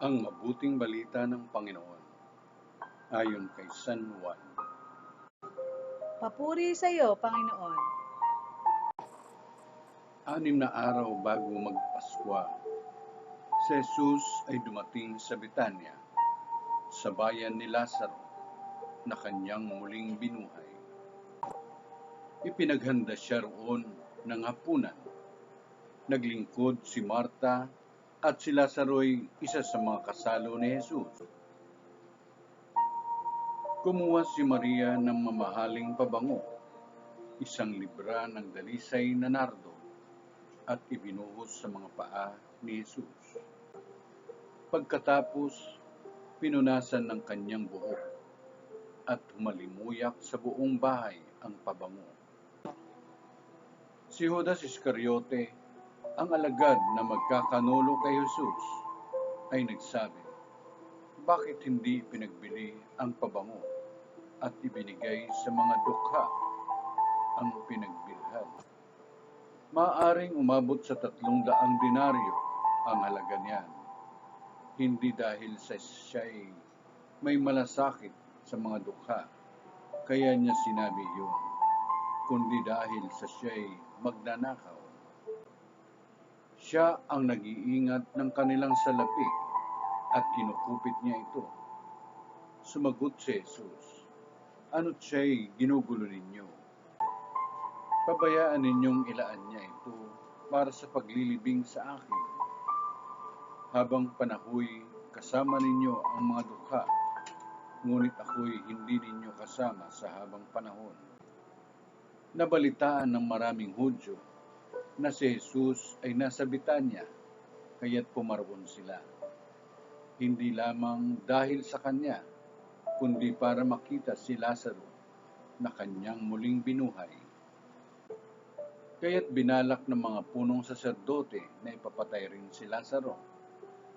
Ang mabuting balita ng Panginoon ayon kay San Juan. Papuri sa iyo, Panginoon. 6 na araw bago magpaskwa, si Jesus ay dumating sa Betania, sa bayan ni Lazaro, na kanyang muling binuhay. Ipinaghanda siya roon ng hapunan. Naglingkod si Marta at si Lazaro'y isa sa mga kasalo ni Jesus. Kumuha si Maria ng mamahaling pabango, isang libra ng dalisay na nardo, at ibinuhos sa mga paa ni Jesus. Pagkatapos, pinunasan ng kanyang buhok at humalimuyak sa buong bahay ang pabango. Si Judas Iscariote, ang alagad na magkakanulo kay Jesus, ay nagsabi, "Bakit hindi pinagbili ang pabango at ibinigay sa mga dukha ang pinagbilhan? Maaaring umabot sa 300 denaryo ang halaga niyan, hindi dahil sa siya'y may malasakit sa mga dukha, kaya niya sinabi yun, kundi dahil sa siya'y magnanakaw. Siya ang nag-iingat ng kanilang salapi at kinukupit niya ito." Sumagot si Jesus, "Ano't siya'y ginugulo ninyo? Pabayaan ninyong ilaan niya ito para sa paglilibing sa akin. Habang panahoy, kasama ninyo ang mga dukha, ngunit ako'y hindi ninyo kasama sa habang panahon." Nabalitaan ng maraming Hudyo na si Jesus ay nasa Betania, kaya't pumaroon sila. Hindi lamang dahil sa kanya, kundi para makita si Lazaro na kanyang muling binuhay. Kaya't binalak ng mga punong saserdote na ipapatay rin si Lazaro,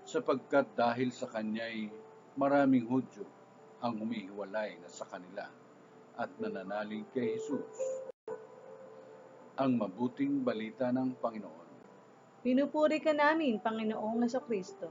sapagkat dahil sa kanya'y maraming Hudyo ang humihiwalay na sa kanila at nananalig kay Jesus. Ang mabuting balita ng Panginoon. Pinupuri ka namin, Panginoong Hesuscristo.